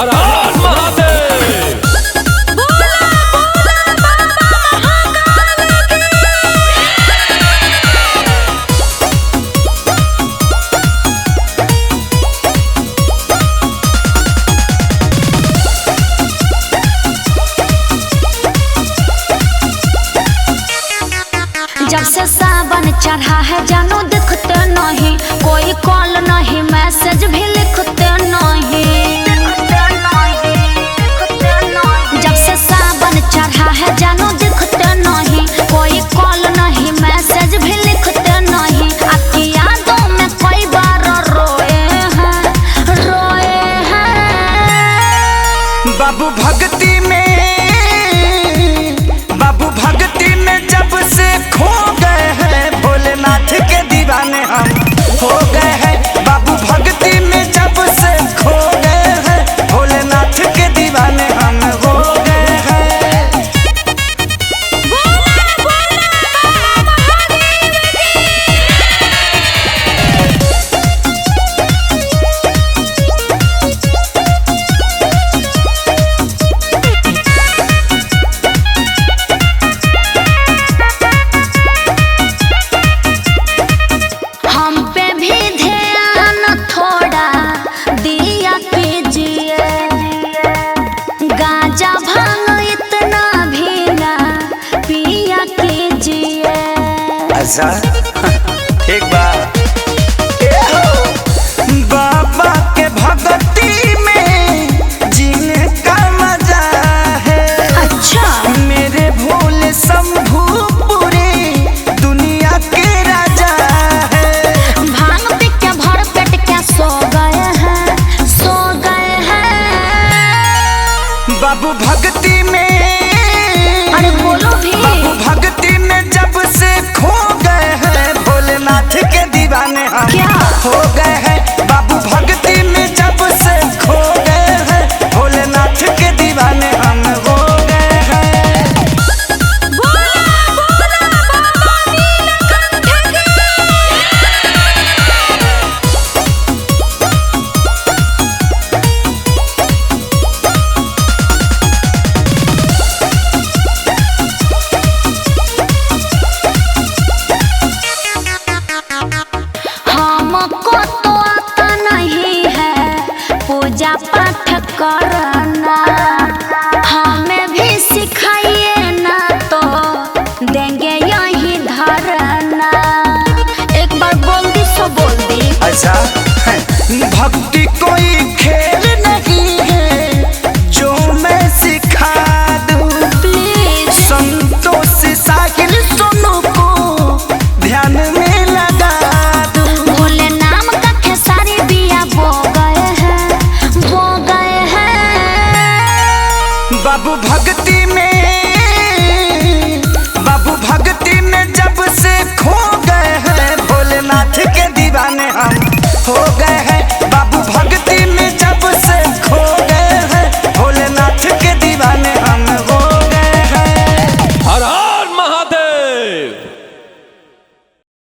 हर हर महादेव। जब से सावन चढ़ा है जानो दिखते नहीं, कोई कॉल नहीं मैसेज भी लिखते नहीं। जब से सावन चढ़ा है जानो दिखते नहीं, कोई कॉल नहीं मैसेज भी लिखते नहीं। आपकी यादों में कई बार रोए हैं बाबू भक्ति में जब से खो गए हैं, भोलेनाथ के दीवाने हम हो गए हैं। बाबू भक्ति में जब से खो गए हैं, भोलेनाथ के दीवाने हम हो गए हैं। गांजा भांग इतना भी ना पिया कीजिए। अच्छा ठीक बा। बाबा के भक्ति में जीने का मजा है। अच्छा मेरे भोले शंभू पूरी दुनिया के राजा है। भांग पी के भर पेट क्या सो गए हैं बाबू भक्ति में। अरे बोलो भी। बाबू भक्ति में जब से खो गए हैं, भोलेनाथ के दीवाने हम क्या हो गए हैं। बाबू भक्ति में जब से खो गए हैं, भोलेनाथ के दीवाने हम हो गए हैं। हमको तो आता नहीं है पूजा पाठ करना, हमें भी सिखाइए ना तो देंगे यही धरना। एक बार बोल दी सो बोल दी। अच्छा भक्ति कोई खेल नहीं है जो मैं सिखा दूं। प्लीज संतोष साहिल सोनू को ध्यान में लगा दूं। भोले नाम का खेसारी बिया बो गए हैं बाबू भक्ति में जब से खो गए हैं, भोलेनाथ के दीवाने हम